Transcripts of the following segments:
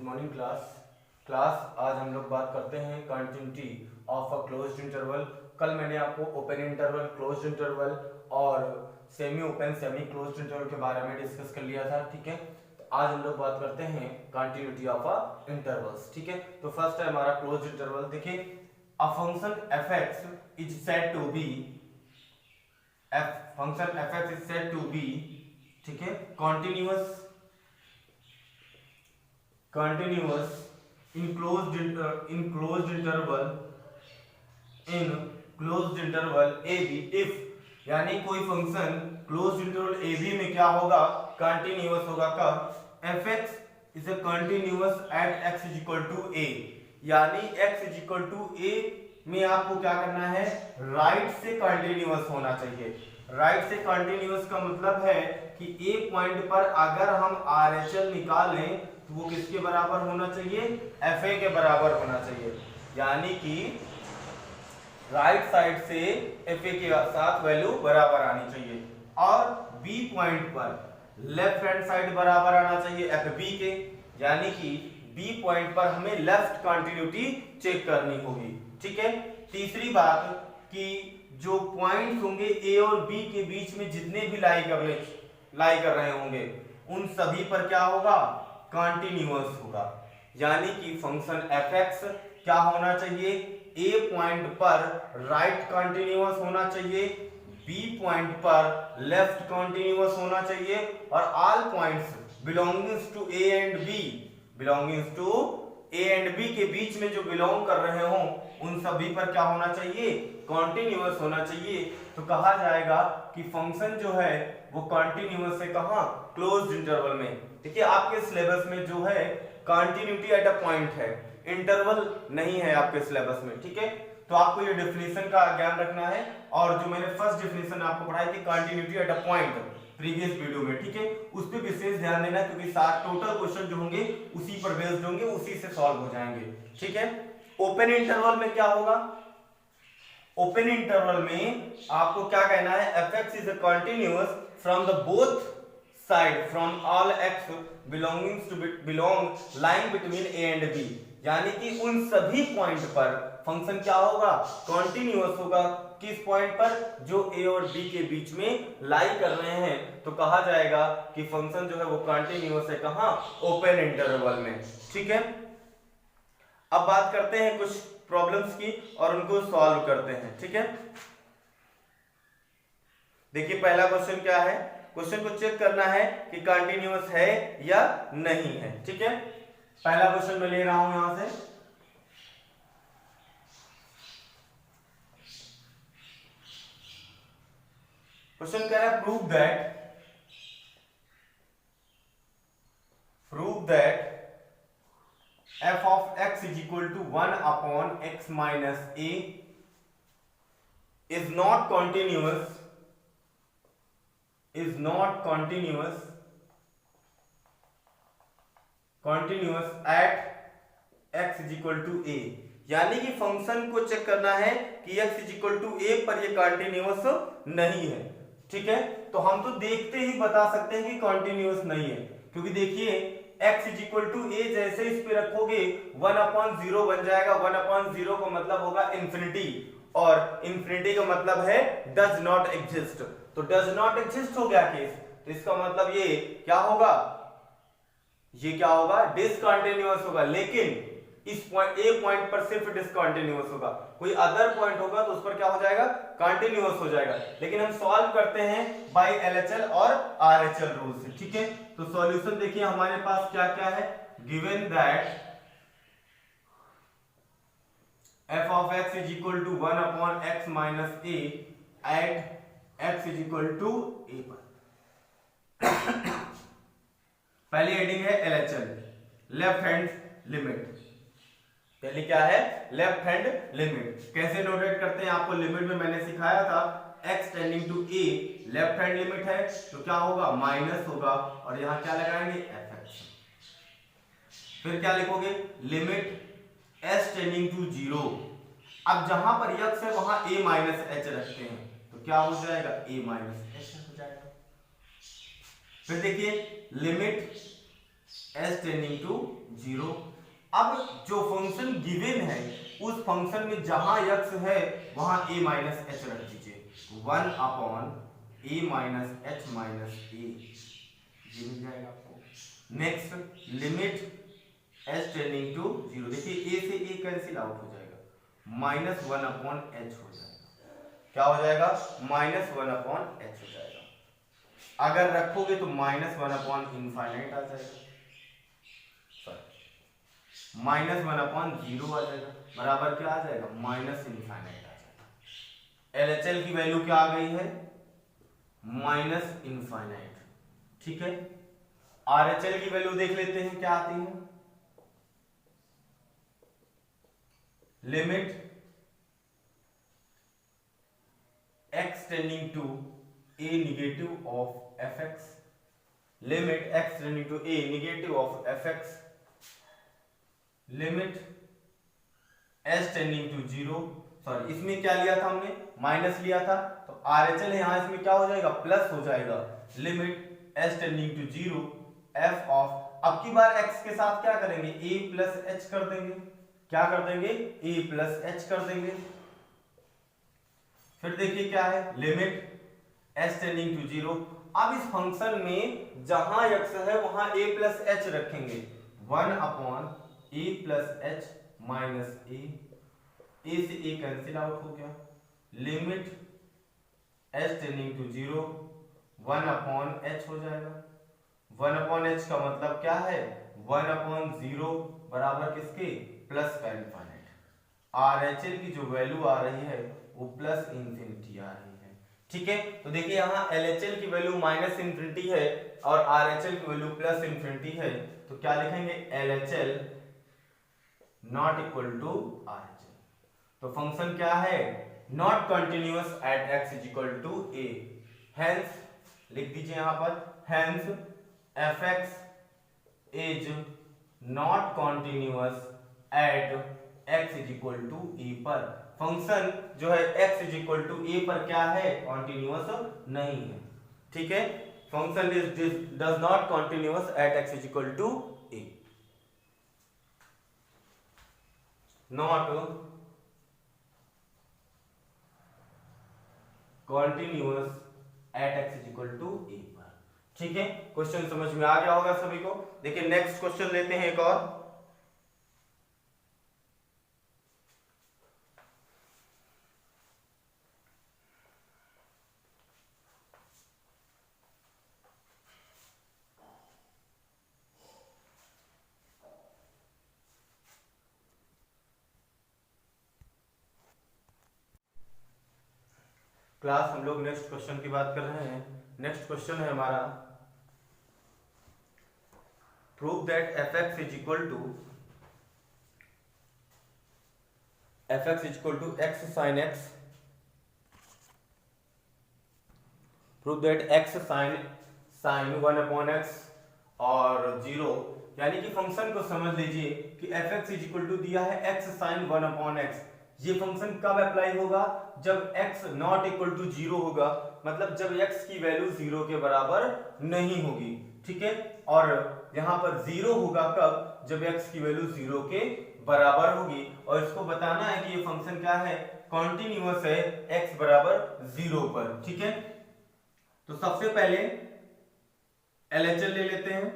Morning class आज हम लोग बात करते हैं continuity of a closed interval. कल मैंने आपको ओपन इंटरवल, क्लोज्ड इंटरवल और semi open, semi closed interval के बारे में डिस्कस कर लिया था। ठीक है, तो आज हम लोग बात करते हैं कंटिन्यूटी ऑफ अ इंटरवल्स। ठीक है, तो फर्स्ट है हमारा क्लोज्ड इंटरवल। देखिए, a function f(x) is said to be ठीक है continuous in closed interval AB if, यानी कोई फंक्शन क्लोज्ड इंटरवल AB में क्या होगा, कंटिन्यूअस होगा। कब fx is continuous at x is equal to a, यानी x is equal to a में आपको क्या करना है, राइट से कंटिन्यूअस होना चाहिए। राइट से कंटिन्यूअस का मतलब है कि एक पॉइंट पर अगर हम RHL निकालें तो वो किसके बराबर होना चाहिए, FA के बराबर होना चाहिए। यानी कि राइट साइड से FA के साथ वैल्यू बराबर आनी चाहिए और B पॉइंट पर लेफ्ट हैंड साइड बराबर आना चाहिए FB के, यानी कि B पॉइंट पर हमें लेफ्ट कंटिन्यूटी चेक करनी होगी। ठीक है, तीसरी बात कि जो पॉइंट्स होंगे A और B के बीच में जितने भी लाई कर रहे होंगे उन सभी पर क्या होगा, कंटिन्यूअस होगा। यानी कि फंक्शन fx क्या होना चाहिए, A पॉइंट पर राइट कंटिन्यूअस होना चाहिए, B पॉइंट पर लेफ्ट कंटिन्यूअस होना चाहिए और all points belongings to A and B के बीच में जो बिलोंग कर रहे हो उन सभी पर क्या होना चाहिए, कंटिन्यूअस होना चाहिए। तो कहा जाएगा कि फंक्शन जो है वो कंटिन्यूअस है कहां, क्लोज्ड इंटरवल में। देखिए, आपके सिलेबस में जो है कंटिन्यूटी एट अ पॉइंट है, इंटरवल नहीं है आपके सिलेबस में। ठीक है, तो आपको ये डेफिनेशन का ज्ञान रखना है। और जो मैंने फर्स्ट डेफिनेशन आपको पढ़ाई थी continuity at a point previous video में, ठीक है, उस पर विशेष ध्यान देना क्योंकि सारे टोटल क्वेश्चन जो होंगे उसी पर बेस्ड होंगे, उसी से सॉल्व हो जाएंगे। ठीक है, ओपन इंटरवल में क्या होगा, ओपन इंटरवल में आपको क्या कहना है, fx is continuous from the both side from all x belong line between a and b, यानी कि उन सभी पॉइंट पर फंक्शन क्या होगा, कंटिन्यूअस होगा। किस पॉइंट पर, जो a और b के बीच में लाई कर रहे हैं, तो कहा जाएगा कि फंक्शन जो है वो कंटिन्यूअस है कहां, ओपन इंटरवल में। ठीक है, अब बात करते हैं कुछ प्रॉब्लम्स की और उनको सॉल्व करते हैं। ठीक है, देखिए पहला क्वेश्चन क्या है, क्वेश्चन को चेक करना है कि कंटिन्यूअस है या नहीं है। ठीक है, पहला क्वेश्चन मैं ले रहा हूं यहां से, क्वेश्चन कह रहा है prove that f of x is equal to 1 upon x minus a is not continuous at x is equal to a, यानी कि फंक्शन को चेक करना है कि x is equal to a पर ये कंटिन्यूअस नहीं है। ठीक है, तो हम तो देखते ही बता सकते हैं कि कंटिन्यूअस नहीं है, क्योंकि देखिए x is equal to a जैसे इस पे रखोगे 1/0 बन जाएगा। 1/0 का मतलब होगा इंफिनिटी और इंफिनिटी का मतलब है डज नॉट एग्जिस्ट, तो डज नॉट एग्जिस्ट हो गया केस, तो इसका मतलब ये क्या होगा, ये क्या होगा, डिसकंटिन्यूअस होगा। लेकिन इस पॉइंट ए पॉइंट पर सिर्फ डिसकंटिन्यूअस होगा, कोई अदर पॉइंट होगा तो उस पर क्या हो जाएगा, कंटिन्यूअस हो जाएगा। लेकिन हम सॉल्व करते हैं बाय LHL और RHL रूल से। ठीक है, तो सॉल्यूशन देखिए हमारे पास क्या क्या है, given that f of x is equal to 1 upon x minus a at x is equal to a पर पहली हेडिंग है LHL, लेफ्ट हैंड लिमिट। पहले क्या है, लेफ्ट हैंड लिमिट। कैसे नोटेट करते हैं, आपको लिमिट में मैंने सिखाया था, x tending to a left hand limit है तो क्या होगा, माइनस होगा और यहां क्या लगाएंगे, fx। फिर क्या लिखोगे, लिमिट s टेंडिंग टू 0। अब जहां पर x है वहां a माइनस h रखते हैं तो क्या हो जाएगा, a माइनस h हो जाएगा। फिर देखिए लिमिट एच टेंडिंग टू 0। अब जो फंक्शन गिवन है उस फंक्शन में जहां x है वहां a माइनस एच रख दीजिए। 1 upon a minus H minus A, ये मिल जाएगा आपको। Next limit h tending to 0, देखिए a से a कैंसिल आउट हो जाएगा, माइनस 1 अपॉन एच हो जाएगा। क्या हो जाएगा? माइनस 1 अपॉन एच हो जाएगा। अगर रखोगे तो माइनस 1 अपॉन इनफाइनाइट आ जाएगा, माइनस 1 अपॉन 0 आ जाएगा, बराबर क्या आ जाएगा? माइनस इनफाइनाइट आ जाएगा। एलएचएल की वैल्यू क्या आ गई है? Minus infinite. ठीक है, आरएचएल की वैल्यू देख लेते हैं क्या आती है। Limit x tending to a negative of fx, limit x tending to a negative of fx, limit h tending to 0, sorry इसमें क्या लिया था हमने? माइनस लिया था, तो RHL यहां इसमें क्या हो जाएगा? प्लस हो जाएगा। Limit h tending to 0 f of, अब की बार x के साथ क्या करेंगे? a प्लस h कर देंगे। क्या कर देंगे? a प्लस h कर देंगे। फिर देखिए क्या है, लिमिट h टेंडिंग टू 0। अब इस फंक्शन में जहां x है वहां a प्लस h रखेंगे, 1 upon a plus H minus A, A से ए कैंसिल आउट हो गया। Limit h tending to 0, 1 upon h हो जाएगा। 1 अपॉन h का मतलब क्या है? 1 अपॉन 0 बराबर किसके? प्लस का इनफाइनाइट। RHL की जो वैल्यू आ रही है वो प्लस इंफिनिटी आ रही है। ठीक है, तो देखिए यहाँ LHL की वैल्यू माइनस इंफिनिटी है और RHL की वैल्यू प्लस इंफिनिटी है, तो क्या लिखेंगे? LHL not equal to RHL। तो फंक्शन क्या है? Not continuous at x is equal to a। Hence लिख दीजिए यहां पर, hence fx is not continuous at x is equal to a पर। फंक्शन जो है x is equal to a पर क्या है? कंटिन्यूअस नहीं है। ठीक है, function does not continuous at x is equal to a, not continuous at x is equal to a पर। ठीक है, क्वेश्चन समझ में आ गया होगा सभी को। देखिए नेक्स्ट क्वेश्चन लेते हैं एक और। क्लास हम लोग नेक्स्ट क्वेश्चन की बात कर रहे हैं। नेक्स्ट क्वेश्चन है हमारा, prove that fx is equal to x sin x, prove that x sin 1 upon x और 0, यानी कि फंक्शन को समझ लीजिए कि fx इज इक्वल टू दिया है x sin 1 अपॉन x। ये फंक्शन कब अप्लाई होगा? जब x नॉट इक्वल टू 0 होगा, मतलब जब x की वैल्यू 0 के बराबर नहीं होगी। ठीक है, और यहां पर 0 होगा कब? जब x की वैल्यू 0 के बराबर होगी। और इसको बताना है कि ये फंक्शन क्या है? कॉन्टिन्यूअस है x बराबर 0 पर। ठीक है, तो सबसे पहले LHL ले लेते हैं।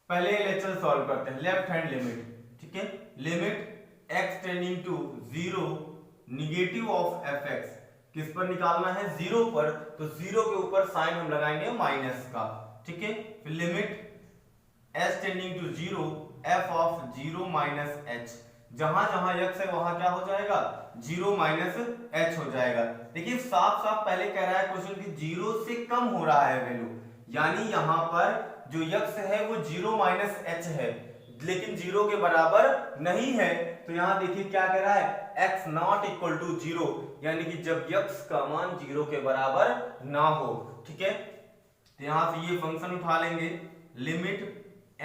पहले LHL सॉल्व करते हैं, लेफ्ट हैंड लिमिट। ठीक है, limit x tending to 0 negative of fx, किस पर निकालना है? 0 पर, तो 0 के ऊपर साइन हम लगाएंगे माइनस का। ठीक है, फिर limit s tending to 0 f of 0 minus h, जहां जहां x है वहां क्या हो जाएगा? 0 माइनस h हो जाएगा। देखिए साफ साफ पहले कह रहा है क्वेश्चन कि 0 से कम हो रहा है वैल्यू, यानी यहां पर जो x है वो 0 माइनस h है, लेकिन 0 के बराबर नहीं है। तो यहां देखिए क्या कह रहा है? x नॉट इक्वल टू 0, यानी कि जब x का मान 0 के बराबर ना हो। ठीक है, तो यहां से ये फंक्शन उठा लेंगे, लिमिट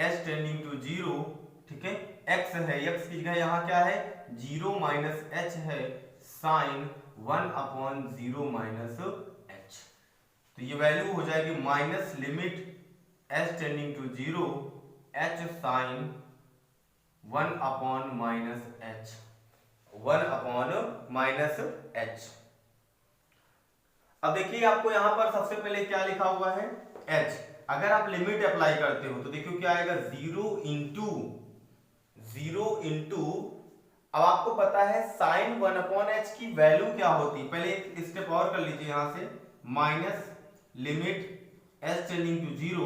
h टेंडिंग टू 0। ठीक है, x है, x की जगह यहां क्या है? 0 माइनस h है, साइन 1 अपॉन 0 माइनस h। तो ये वैल्यू हो जाएगी minus limit h tending to 0 h sine 1 upon minus h, 1 upon minus h. अब देखिए आपको यहां पर सबसे पहले क्या लिखा हुआ है, h। अगर आप लिमिट अप्लाई करते हो तो देखो क्या आएगा, 0 इंटू, अब आपको पता है साइन 1 अपॉन एच की वैल्यू क्या होती है, पहले एक स्टेप और कर लीजिए यहां से, minus limit h tending to 0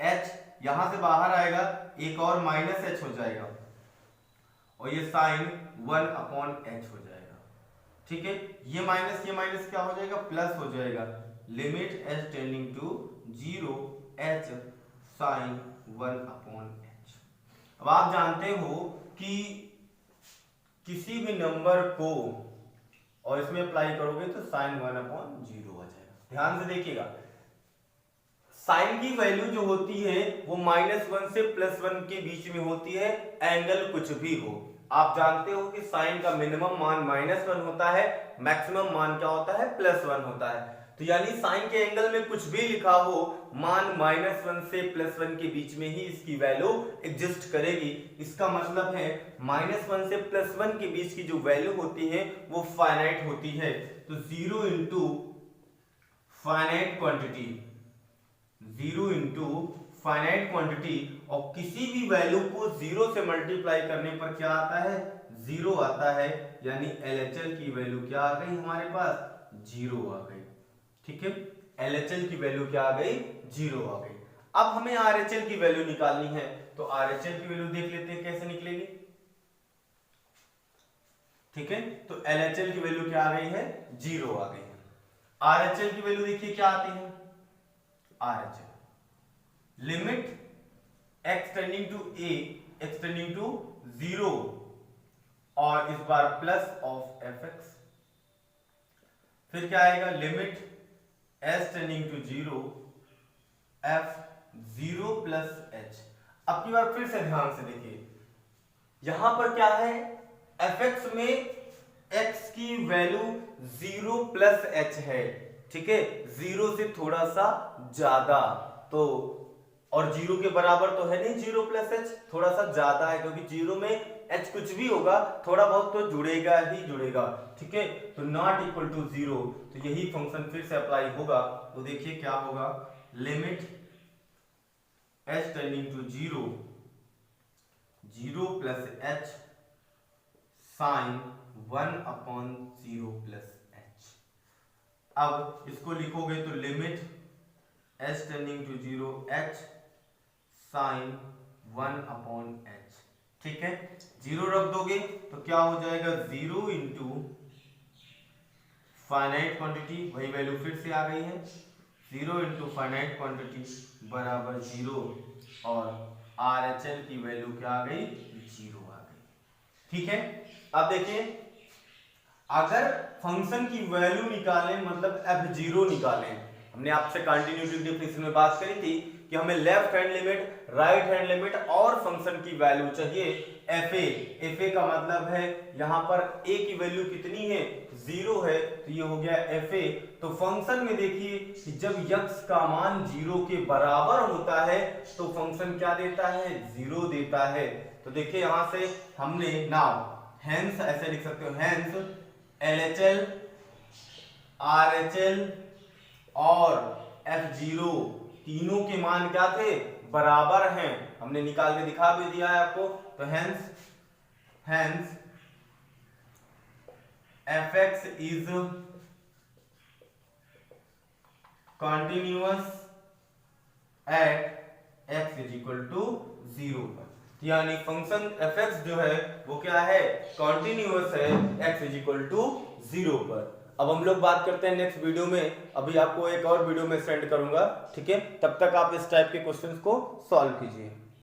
h, यहां से बाहर आएगा एक और माइनस एच हो जाएगा और ये साइन 1 अपॉन एच हो जाएगा। ठीक है, ये माइनस क्या हो जाएगा, प्लस हो जाएगा, limit h tending to 0 h sine 1 upon h. अब आप जानते हो कि किसी भी नंबर को और इसमें अप्लाई करोगे तो साइन 1 अपॉन 0 आ जाएगा। ध्यान से देखिएगा, साइन की वैल्यू जो होती है वो -1 से +1 के बीच में होती है, एंगल कुछ भी हो। आप जानते हो कि साइन का मिनिमम मान -1 होता है, मैक्सिमम मान क्या होता है, +1 होता है। तो यानी साइन के एंगल में कुछ भी लिखा हो, मान -1 से +1 के बीच में ही इसकी वैल्यू एग्जिस्ट करेगी। इसका मतलब है -1 से +1 के बीच की जो वैल्यू होती है वो फाइनाइट होती है। तो 0 into finite quantity, 0 into finite quantity, और किसी भी वैल्यू को 0 से मल्टीप्लाई करने पर क्या आता है, 0 आता है, यानी LHL की वैल्यू क्या आ गई हमारे पास, 0 आ गई। ठीक है, LHL की वैल्यू क्या आ गई, 0 आ गई। अब हमें RHL की वैल्यू निकालनी है, तो RHL की वैल्यू देख लेते हैं कैसे निकलेगी। ठीक है, तो LHL की वैल्यू क्या आ गई है, 0 आ गई है। RHL की वैल्यू देखिए क्या आती है, RHL limit x tending to a x tending to 0 और इस बार प्लस ऑफ fx, फिर क्या आएगा, limit s tending to 0 f 0 plus h। अब की बार फिर से ध्यान से देखिए, यहां पर क्या है, fx में x की वैल्यू 0 प्लस h है। ठीक है, 0 से थोड़ा सा ज्यादा, तो और 0 के बराबर तो है नहीं 0 प्लस h, थोड़ा सा ज्यादा है, क्योंकि 0 में h कुछ भी होगा थोड़ा बहुत तो जुड़ेगा ही जुड़ेगा। ठीक है, तो नॉट इक्वल टू 0, तो यही फंक्शन फिर से अप्लाई होगा। तो देखिए क्या होगा, limit h tending to 0 0 plus h sine 1 upon 0 plus h। अब इसको लिखोगे तो limit h tending to 0 h sine 1 upon h। ठीक है, 0 रख दोगे तो क्या हो जाएगा, 0 इंटू फाइनाइट क्वांटिटी, वही वैल्यू फिर से आ गई है, 0 इंटू फाइनाइट क्वांटिटी बराबर 0 और RHL की वैल्यू क्या आ गई, 0 आ गई। ठीक है, अब देखिए अगर फंक्शन की वैल्यू निकालें मतलब f0 निकालें, हमने आपसे कंटिन्यूटी डेफिनेशन में बात करी थी कि हमें left hand limit, right hand limit और फंक्शन की वैल्यू चाहिए fa का मतलब है यहां पर a की वैल्यू कितनी है, 0 है, तो ये हो गया fa। तो फंक्शन में देखिए कि जब x का मान 0 के बराबर होता है तो फंक्शन क्या देता है, 0 देता है। तो देखिए यहां से हमने नाउ हेंस ऐसे लिख सकते हो, हेंस LHL RHL और f0 तीनों के मान क्या थे, बराबर हैं, हमने निकाल के दिखा भी दिया है आपको। तो hence fx is continuous at x is equal to 0 पर, यानी फंक्शन fx जो है वो क्या है, कंटिन्यूअस है x इज इक्वल टू 0 पर। अब हम लोग बात करते हैं नेक्स्ट वीडियो में, अभी आपको एक और वीडियो में सेंड करूंगा। ठीक है, तब तक आप इस टाइप के क्वेश्चंस को सॉल्व कीजिए।